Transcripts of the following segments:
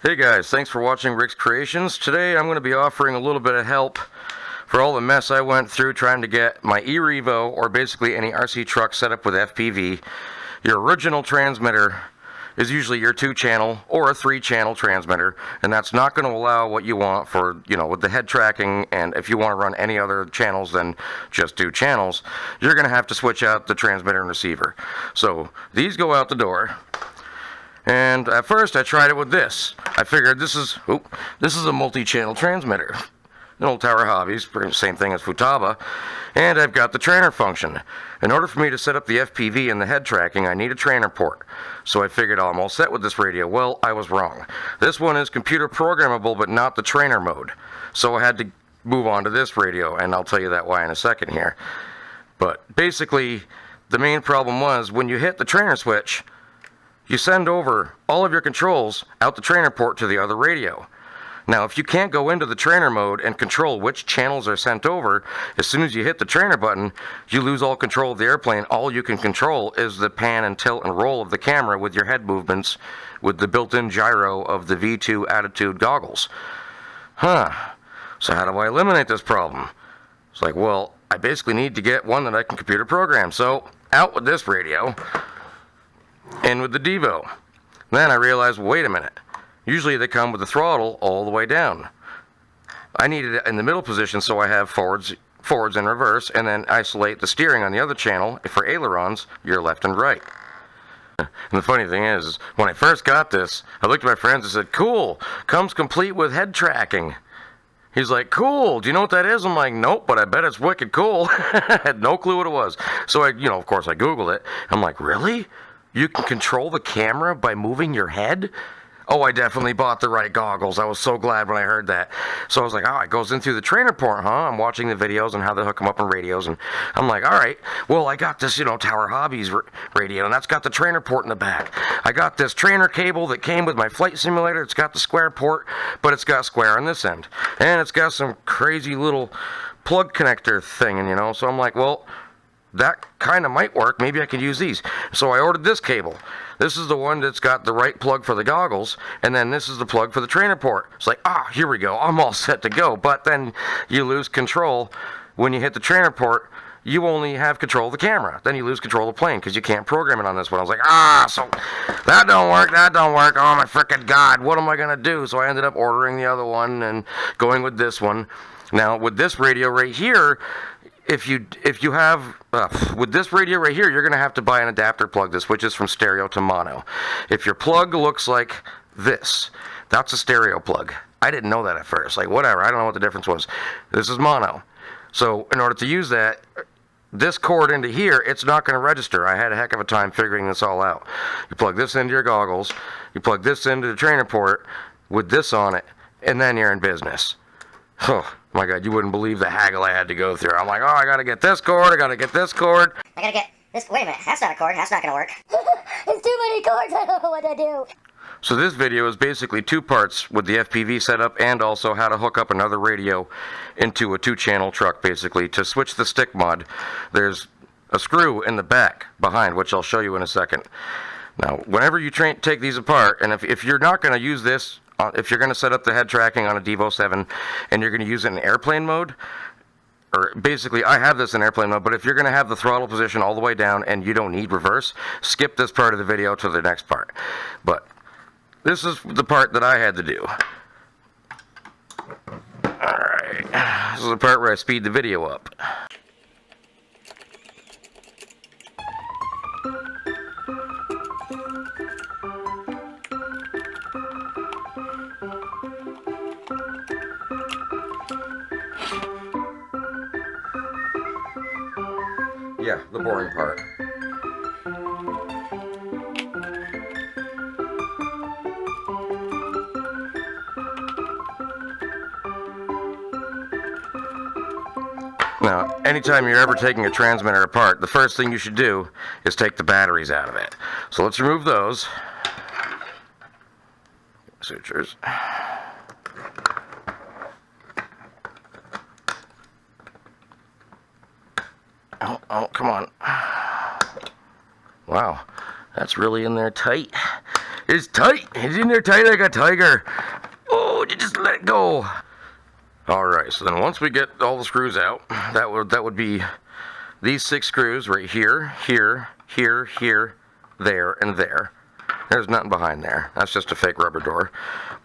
Hey guys, thanks for watching Rick's Creations. Today I'm going to be offering a little bit of help for all the mess I went through trying to get my E REVO, or basically any RC truck set up with FPV. Your original transmitter is usually your 2-channel or a 3-channel transmitter, and that's not going to allow what you want for, with the head tracking, and if you want to run any other channels than just 2 channels, you're going to have to switch out the transmitter and receiver. So these go out the door. And at first I tried it with this. I figured this is a multi-channel transmitter. An old Tower Hobbies, same thing as Futaba. And I've got the trainer function. In order for me to set up the FPV and the head tracking, I need a trainer port. So I figured, I'm all set with this radio. Well, I was wrong. This one is computer programmable, but not the trainer mode. So I had to move on to this radio, and I'll tell you that why in a second here. But basically, the main problem was when you hit the trainer switch, you send over all of your controls out the trainer port to the other radio. Now, if you can't go into the trainer mode and control which channels are sent over, as soon as you hit the trainer button, you lose all control of the airplane. All you can control is the pan and tilt and roll of the camera with your head movements with the built-in gyro of the V2 Attitude goggles. So how do I eliminate this problem? It's like, well, I basically need to get one that I can computer program. So, out with this radio. In with the Devo. Then I realized, wait a minute. Usually they come with the throttle all the way down. I needed it in the middle position so I have forwards and reverse, and then isolate the steering on the other channel. For ailerons, your left and right. And the funny thing is, when I first got this, I looked at my friends and said, cool, comes complete with head tracking. He's like, cool, do you know what that is? I'm like, nope, but I bet it's wicked cool. I had no clue what it was. So I, of course I Googled it. I'm like, really? You can control the camera by moving your head? Oh, I definitely bought the right goggles. I was so glad when I heard that. So I was like, it goes in through the trainer port, huh? I'm watching the videos and how they hook them up on radios, and I'm like, all right, well, I got this, Tower Hobbies radio, and that's got the trainer port in the back. I got this trainer cable that came with my flight simulator. It's got the square port, but it's got square on this end. And it's got some crazy little plug connector thing, and so I'm like, well, that kind of might work. Maybe I could use these. So I ordered this cable. This is the one that's got the right plug for the goggles, and then this is the plug for the trainer port. It's like, here we go. I'm all set to go. But then you lose control. When you hit the trainer port, you only have control of the camera. Then you lose control of the plane because you can't program it on this one. I was like, so that don't work. Oh, my frickin' God. What am I going to do? So I ended up ordering the other one and going with this one. Now, with this radio right here, if you have with this radio right here, you're going to have to buy an adapter plug that switches from stereo to mono. If your plug looks like this, that's a stereo plug. I didn't know that at first. Like, whatever, I don't know what the difference was. This is mono. So in order to use that, this cord into here, it's not going to register. I had a heck of a time figuring this all out. You plug this into your goggles, you plug this into the trainer port with this on it, and then you're in business. Oh my God, you wouldn't believe the haggle I had to go through. I'm like, I gotta get this cord, I gotta get this cord. I gotta get this, wait a minute, that's not a cord, that's not gonna work. There's too many cords, I don't know what to do. So this video is basically 2 parts with the FPV setup and also how to hook up another radio into a 2-channel truck, basically. To switch the stick mod, there's a screw in the back behind, which I'll show you in a second. Now, whenever you take these apart, and if you're not gonna use this, if you're going to set up the head tracking on a Devo 7 and you're going to use it in airplane mode, or basically I have this in airplane mode, but if you're going to have the throttle position all the way down and you don't need reverse, skip this part of the video to the next part. But this is the part that I had to do. Alright, this is the part where I speed the video up. Yeah, the boring part. Now, anytime you're ever taking a transmitter apart, the first thing you should do is take the batteries out of it. So let's remove those. Sutures. Oh, come on. Wow, that's really in there tight. It's tight. It's in there tight like a tiger. Oh, you just let it go. Alright, so then once we get all the screws out, that would be these 6 screws right here, here, here, here, there, and there. There's nothing behind there. That's just a fake rubber door.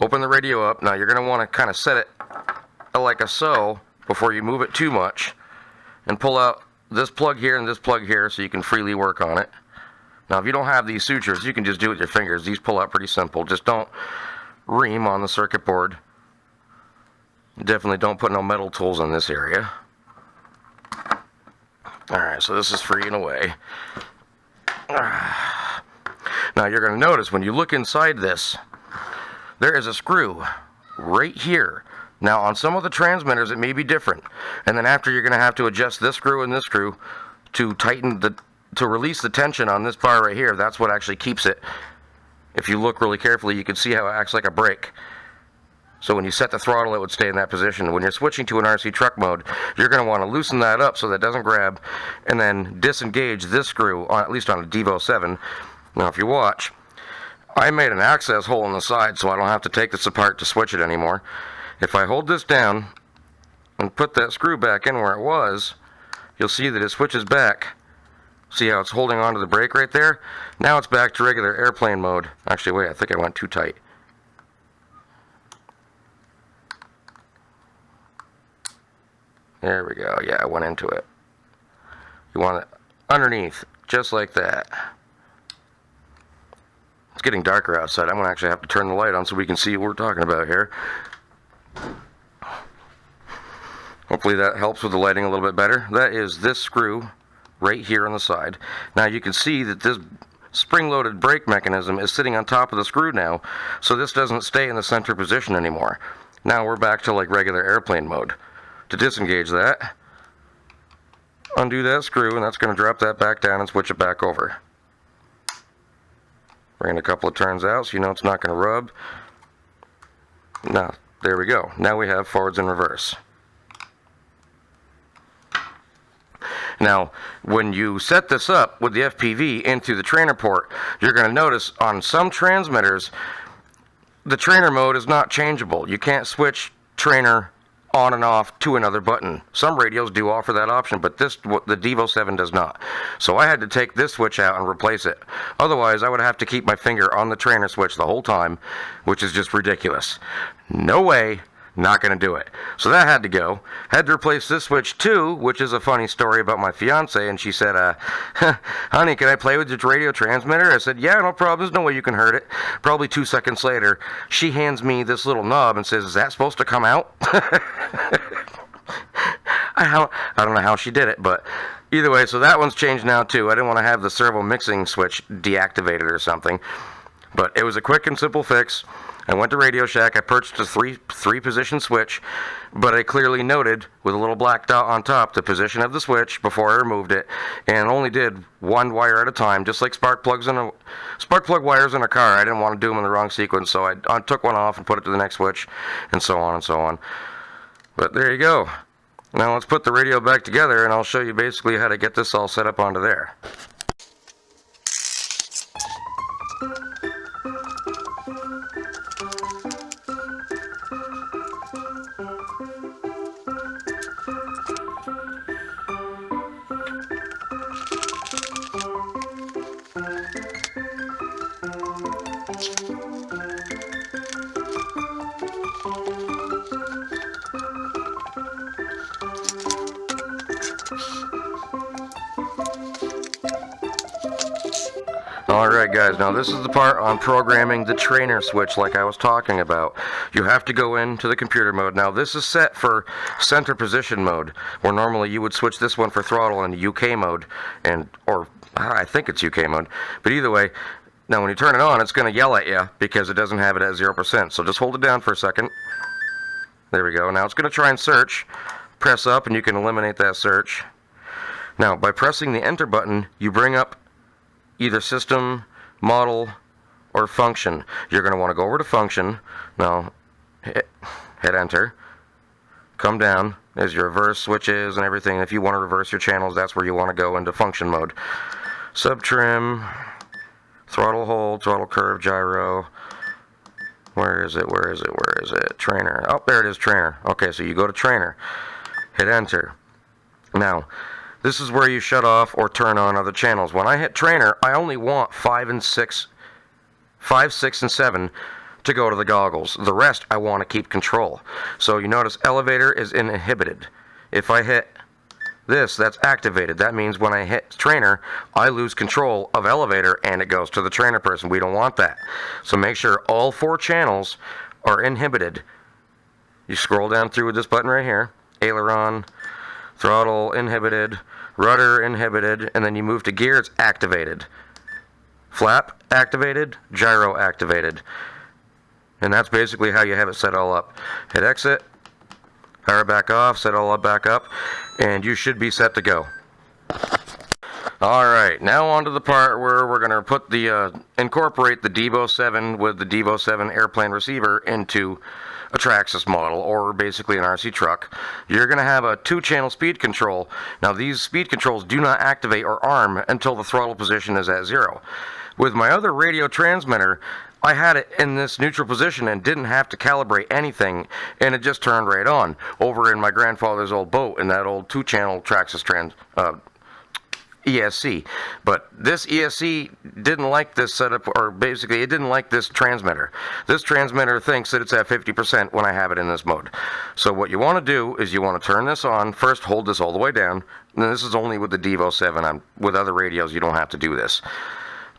Open the radio up. Now you're going to want to kind of set it like a so before you move it too much. And pull out this plug here and this plug here so you can freely work on it. Now if you don't have these sutures, you can just do it with your fingers. These pull out pretty simple. Just don't ream on the circuit board. Definitely don't put no metal tools in this area. Alright, so this is free and away. Now you're going to notice when you look inside this, there is a screw right here. Now on some of the transmitters it may be different. And then after you're going to have to adjust this screw and this screw to tighten to release the tension on this bar right here. That's what actually keeps it. If you look really carefully, you can see how it acts like a brake. So when you set the throttle, it would stay in that position. When you're switching to an RC truck mode, you're going to want to loosen that up so that it doesn't grab, and then disengage this screw, at least on a Devo 7. Now if you watch, I made an access hole in the side so I don't have to take this apart to switch it anymore. If I hold this down and put that screw back in where it was, you'll see that it switches back. See how it's holding onto the brake right there? Now it's back to regular airplane mode. Actually, wait, I think I went too tight. There we go. Yeah, I went into it. You want it underneath, just like that. It's getting darker outside. I'm going to actually have to turn the light on so we can see what we're talking about here. Hopefully that helps with the lighting a little bit better. That is this screw right here on the side. Now you can see that this spring-loaded brake mechanism is sitting on top of the screw now, so this doesn't stay in the center position anymore. Now we're back to like regular airplane mode. To disengage that, undo that screw, and that's going to drop that back down and switch it back over. Bring a couple of turns out so you know it's not going to rub. Now, there we go. Now we have forwards and reverse. Now, when you set this up with the FPV into the trainer port, you're going to notice on some transmitters, the trainer mode is not changeable. You can't switch trainer on and off to another button. Some radios do offer that option, but the Devo 7 does not. So I had to take this switch out and replace it. Otherwise, I would have to keep my finger on the trainer switch the whole time, which is just ridiculous. No way. Not going to do it. So that had to go. Had to replace this switch too, which is a funny story about my fiance, and she said, honey, can I play with your radio transmitter? I said, yeah, no problem. There's no way you can hurt it. Probably 2 seconds later, she hands me this little knob and says, is that supposed to come out? I don't know how she did it, but either way, so that one's changed now too. I didn't want to have the servo mixing switch deactivated or something, but it was a quick and simple fix. I went to Radio Shack, I purchased a three position switch, but I clearly noted with a little black dot on top the position of the switch before I removed it, and only did one wire at a time, just like spark plug wires in a car. I didn't want to do them in the wrong sequence, so I took one off and put it to the next switch, and so on and so on. But there you go. Now let's put the radio back together, and I'll show you basically how to get this all set up onto there. Alright guys, now this is the part on programming the trainer switch like I was talking about. You have to go into the computer mode. Now this is set for center position mode, where normally you would switch this one for throttle in UK mode, or I think it's UK mode. But either way, now when you turn it on, it's going to yell at you because it doesn't have it at 0%. So just hold it down for a second. There we go. Now it's going to try and search. Press up and you can eliminate that search. Now by pressing the enter button, you bring up either system, model, or function. You're going to want to go over to function. Now hit enter. Come down. There's your reverse switches and everything. If you want to reverse your channels, that's where you want to go into function mode. Sub trim, throttle hold, throttle curve, gyro. Where is it? Where is it? Where is it? Trainer. Oh, there it is, trainer. Okay, so you go to trainer. Hit enter. Now, this is where you shut off or turn on other channels. When I hit trainer, I only want 5, 6, and 7 to go to the goggles. The rest, I want to keep control. So you notice elevator is inhibited. If I hit this, that's activated. That means when I hit trainer, I lose control of elevator and it goes to the trainer person. We don't want that. So make sure all 4 channels are inhibited. You scroll down through with this button right here. Aileron, throttle inhibited, rudder inhibited, and then you move to gear, it's activated. Flap activated, gyro activated. And that's basically how you have it set all up. Hit exit, power back off, set all up back up, and you should be set to go. Alright, now on to the part where we're going to put the, incorporate the Devo 7 with the Devo 7 airplane receiver into a Traxxas model, or basically an RC truck. You're going to have a 2-channel speed control. Now these speed controls do not activate or arm until the throttle position is at 0. With my other radio transmitter, I had it in this neutral position and didn't have to calibrate anything, and it just turned right on. Over in my grandfather's old boat, in that old 2-channel Traxxas ESC. But this ESC didn't like this setup, or basically it didn't like this transmitter. This transmitter thinks that it's at 50% when I have it in this mode. So what you want to do is you want to turn this on. First, hold this all the way down. And this is only with the Devo 7. With other radios, you don't have to do this.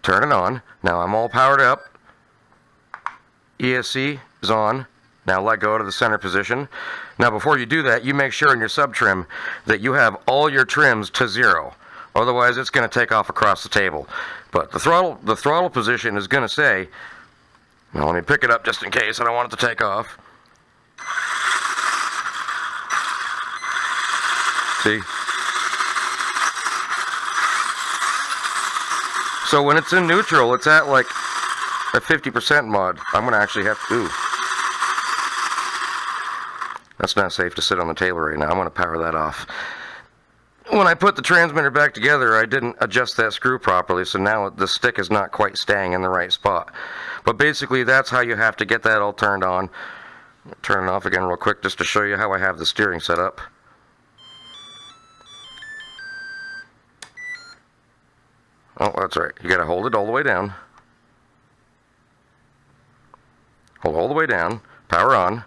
Turn it on. Now I'm all powered up. ESC is on. Now let go to the center position. Now before you do that, you make sure in your sub trim that you have all your trims to 0. Otherwise, it's going to take off across the table. But the throttle position is going to say, now let me pick it up just in case I don't want it to take off. See? So when it's in neutral, it's at like a 50% mod. I'm going to actually have to, ooh. That's not safe to sit on the table right now. I'm going to power that off. When I put the transmitter back together, I didn't adjust that screw properly, so now the stick is not quite staying in the right spot. But basically, that's how you have to get that all turned on. Turn it off again real quick just to show you how I have the steering set up. Oh, that's right. You got to hold it all the way down. Hold all the way down. Power on.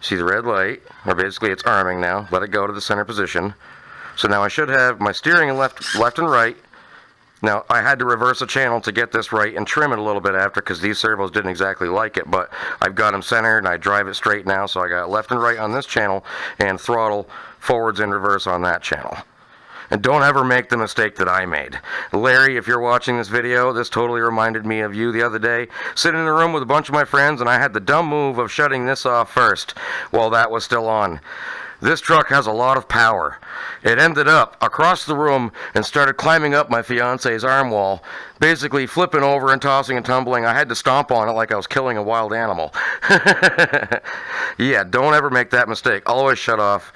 See the red light, or basically it's arming now. Let it go to the center position. So now I should have my steering in left and right. Now I had to reverse a channel to get this right and trim it a little bit after, because these servos didn't exactly like it, but I've got them centered and I drive it straight now, so I got left and right on this channel and throttle forwards and reverse on that channel. And don't ever make the mistake that I made. Larry, if you're watching this video, this totally reminded me of you the other day. Sitting in a room with a bunch of my friends, and I had the dumb move of shutting this off first while that was still on. This truck has a lot of power. It ended up across the room and started climbing up my fiance's arm wall, basically flipping over and tossing and tumbling. I had to stomp on it like I was killing a wild animal. Yeah, don't ever make that mistake. Always shut off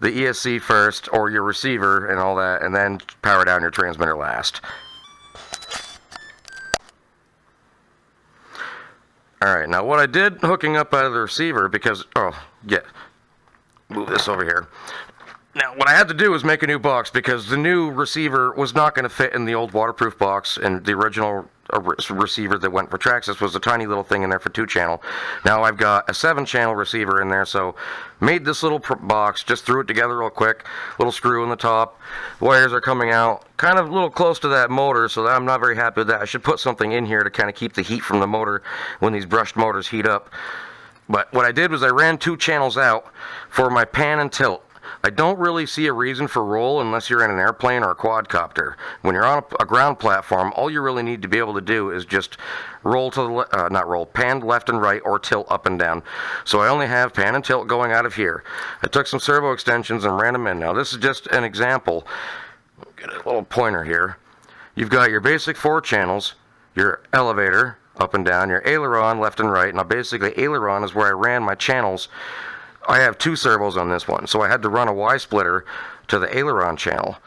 the ESC first, or your receiver and all that, and then power down your transmitter last. Alright, now what I did hooking up out of the receiver, because, oh, yeah, move this over here. Now, what I had to do was make a new box, because the new receiver was not going to fit in the old waterproof box, and the original receiver that went for Traxxas was a tiny little thing in there for 2-channel. Now I've got a 7-channel receiver in there, so made this little box, just threw it together real quick, little screw in the top, wires are coming out, kind of a little close to that motor, so that I'm not very happy with that. I should put something in here to kind of keep the heat from the motor when these brushed motors heat up. But what I did was I ran 2 channels out for my pan and tilt. I don't really see a reason for roll unless you're in an airplane or a quadcopter. When you're on a ground platform, all you really need to be able to do is just roll to the not roll, pan left and right, or tilt up and down. So I only have pan and tilt going out of here. I took some servo extensions and ran them in. Now this is just an example. Get a little pointer here. You've got your basic 4 channels, your elevator up and down, your aileron left and right. Now basically aileron is where I ran my channels. I have 2 servos on this one, so I had to run a Y-splitter to the aileron channel.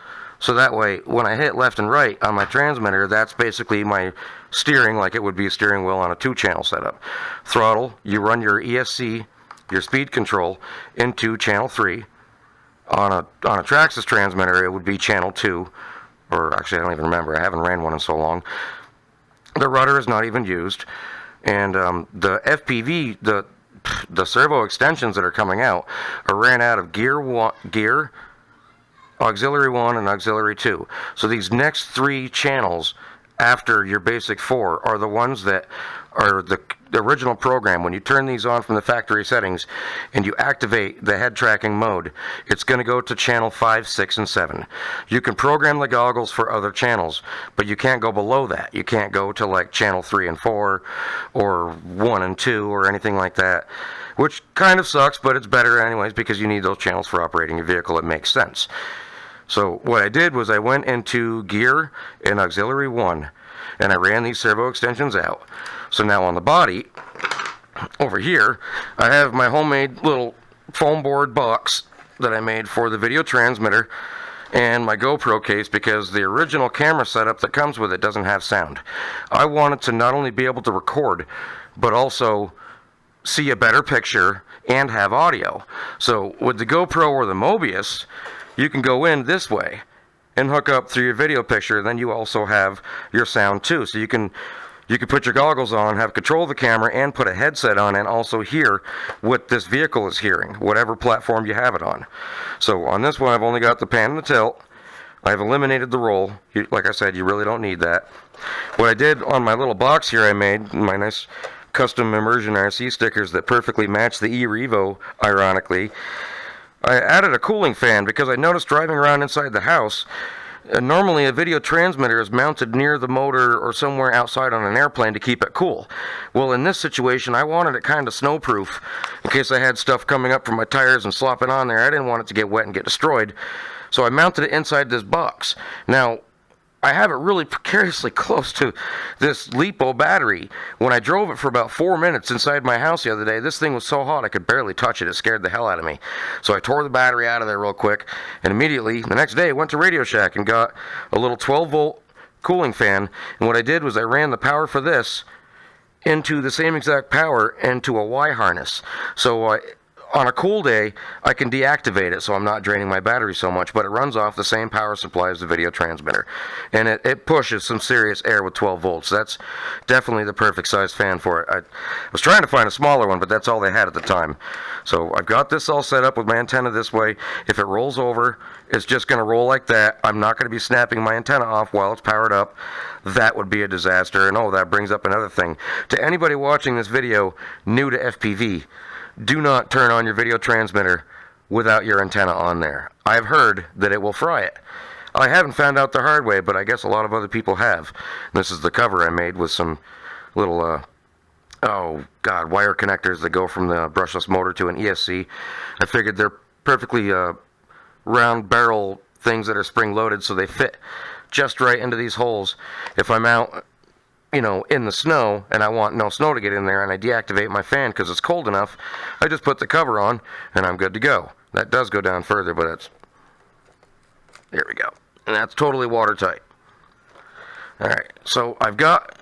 So that way, when I hit left and right on my transmitter, that's basically my steering, like it would be a steering wheel on a 2-channel setup. Throttle, you run your ESC, your speed control, into channel 3. On a Traxxas transmitter, it would be channel 2. Or actually, I don't even remember. I haven't ran one in so long. The rudder is not even used. And the FPV, the servo extensions that are coming out are ran out of gear, auxiliary 1, and auxiliary 2. So these next 3 channels after your basic 4 are the ones that are the original program. When you turn these on from the factory settings and you activate the head tracking mode, it's going to go to channel 5, 6, and 7. You can program the goggles for other channels, but you can't go below that. You can't go to like channel 3 and 4 or 1 and 2 or anything like that, which kind of sucks, but it's better anyways because you need those channels for operating your vehicle. It makes sense. So what I did was I went into gear and auxiliary 1 and I ran these servo extensions out. So now on the body, over here, I have my homemade little foam board box that I made for the video transmitter and my GoPro case because the original camera setup that comes with it doesn't have sound. I wanted to not only be able to record, but also see a better picture and have audio. So with the GoPro or the Mobius, you can go in this way and hook up through your video picture. Then you also have your sound too. So you can put your goggles on, have control of the camera, and put a headset on and also hear what this vehicle is hearing, whatever platform you have it on. So on this one, I've only got the pan and the tilt. I've eliminated the roll. Like I said, you really don't need that. What I did on my little box here, I made my nice custom immersion RC stickers that perfectly match the E REVO, ironically. I added a cooling fan because I noticed driving around inside the house, normally a video transmitter is mounted near the motor or somewhere outside on an airplane to keep it cool. Well, in this situation, I wanted it kind of snowproof in case I had stuff coming up from my tires and slopping on there. I didn't want it to get wet and get destroyed. So I mounted it inside this box. Now, I have it really precariously close to this LiPo battery. When I drove it for about 4 minutes inside my house the other day, this thing was so hot I could barely touch it. It scared the hell out of me. So I tore the battery out of there real quick, and immediately, the next day, went to Radio Shack and got a little 12-volt cooling fan. And what I did was I ran the power for this into the same exact power into a Y harness. So on a cool day, I can deactivate it so I'm not draining my battery so much, but it runs off the same power supply as the video transmitter. And it pushes some serious air with 12 volts. That's definitely the perfect size fan for it. I was trying to find a smaller one, but that's all they had at the time. So I've got this all set up with my antenna this way. If it rolls over, it's just going to roll like that. I'm not going to be snapping my antenna off while it's powered up. That would be a disaster. And oh, that brings up another thing. To anybody watching this video new to FPV, do not turn on your video transmitter without your antenna on there. I've heard that it will fry it. I haven't found out the hard way, but I guess a lot of other people have. This is the cover I made with some little, wire connectors that go from the brushless motor to an ESC. I figured they're perfectly round barrel things that are spring loaded, so they fit just right into these holes. If I'm out, in the snow, and I want no snow to get in there, and I deactivate my fan because it's cold enough, I just put the cover on, and I'm good to go. That does go down further, but there we go. And that's totally watertight. Alright, so I've got,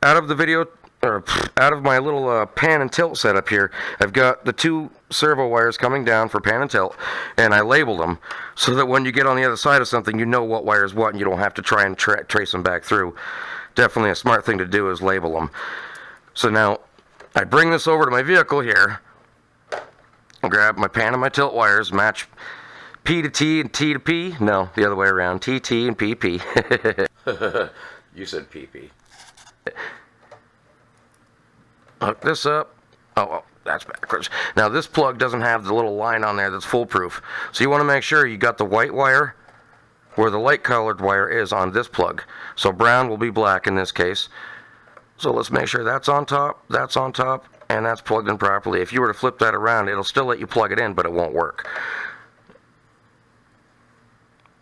out of my little pan and tilt setup here, I've got the 2 servo wires coming down for pan and tilt, and I labeled them so that when you get on the other side of something, you know what wire is what, and you don't have to try and trace them back through. Definitely a smart thing to do is label them. So now I bring this over to my vehicle here, grab my pan and my tilt wires, match P to T and T to P. No, the other way around. T, T, and P, P. You said P, P. Hook this up. Oh, that's backwards. Now this plug doesn't have the little line on there that's foolproof. So you want to make sure you got the white wire where the light colored wire is on this plug. So brown will be black in this case. So let's make sure that's on top, and that's plugged in properly. If you were to flip that around, it'll still let you plug it in, but it won't work.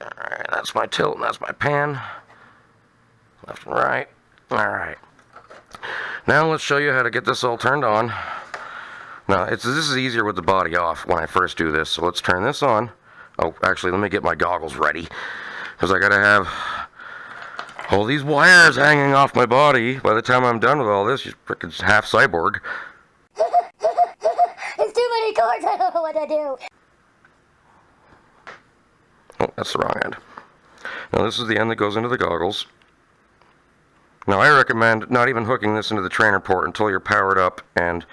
Alright, that's my tilt and that's my pan. Left and right. Alright. Now let's show you how to get this all turned on. Now, this is easier with the body off when I first do this. So let's turn this on. Oh, actually, let me get my goggles ready, because I gotta have all these wires hanging off my body. By the time I'm done with all this, you're freaking half cyborg. It's too many cords, I don't know what to do. Oh, that's the wrong end. Now this is the end that goes into the goggles. Now I recommend not even hooking this into the trainer port until you're powered up and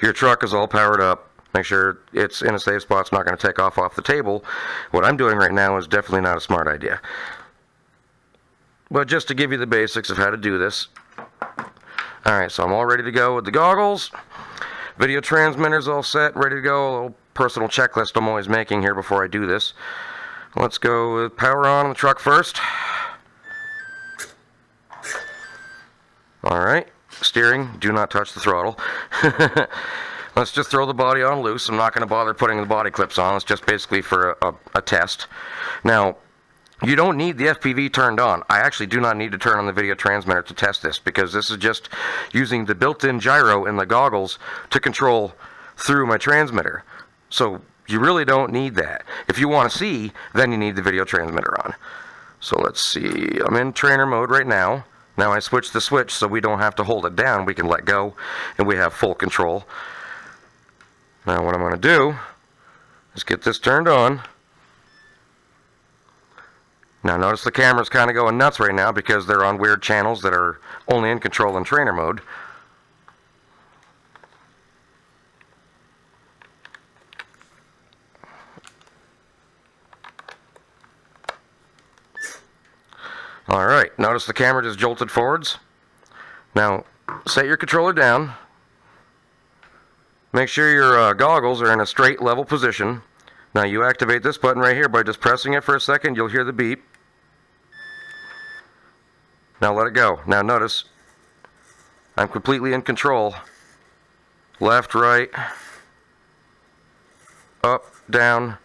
your truck is all powered up. Make sure it's in a safe spot, it's not going to take off the table. What I'm doing right now is definitely not a smart idea. But just to give you the basics of how to do this. Alright, so I'm all ready to go with the goggles. Video transmitter's all set, ready to go. A little personal checklist I'm always making here before I do this. Let's go with power on the truck first. Alright, steering, do not touch the throttle. Let's just throw the body on loose. I'm not going to bother putting the body clips on. It's just basically for a test. Now, you don't need the FPV turned on. I actually do not need to turn on the video transmitter to test this, because this is just using the built-in gyro in the goggles to control through my transmitter. So you really don't need that. If you want to see, then you need the video transmitter on. So let's see. I'm in trainer mode right now. Now I switched the switch so we don't have to hold it down. We can let go and we have full control. Now what I'm going to do is get this turned on. Now notice the camera's kind of going nuts right now because they're on weird channels that are only in control in trainer mode. Alright, notice the camera just jolted forwards. Now, set your controller down. Make sure your goggles are in a straight, level position. Now you activate this button right here by just pressing it for a second. You'll hear the beep. Now let it go. Now notice, I'm completely in control. Left, right, up, down.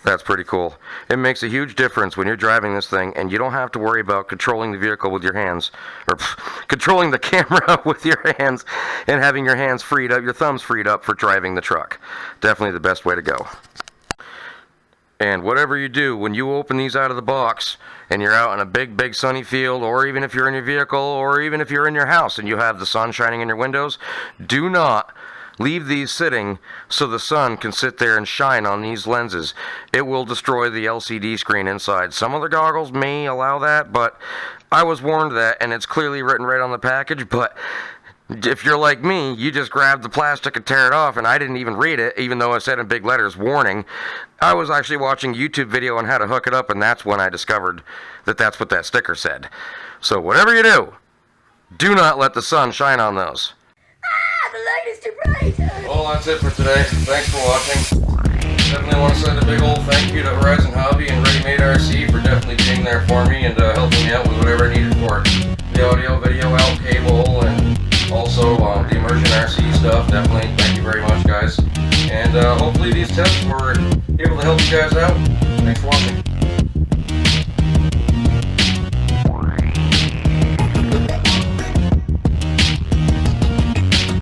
That's pretty cool. It makes a huge difference when you're driving this thing and you don't have to worry about controlling the vehicle with your hands, or controlling the camera with your hands and having your hands freed up, your thumbs freed up for driving the truck. Definitely the best way to go. And whatever you do, when you open these out of the box and you're out in a big sunny field, or even if you're in your vehicle, or even if you're in your house and you have the sun shining in your windows, do not leave these sitting so the sun can sit there and shine on these lenses. It will destroy the LCD screen inside. Some of the goggles may allow that, but I was warned that, and it's clearly written right on the package. But if you're like me, you just grab the plastic and tear it off, and I didn't even read it, even though it said in big letters, warning. I was actually watching a YouTube video on how to hook it up, and that's when I discovered that that's what that sticker said. So whatever you do not let the sun shine on those. The light is too bright. Well, that's it for today. Thanks for watching. Definitely want to send a big old thank you to Horizon Hobby and Ready Made RC for definitely being there for me and helping me out with whatever I needed for it. The audio, video, out cable, and also the immersion RC stuff. Definitely thank you very much, guys. And hopefully these tests were able to help you guys out. Thanks for watching.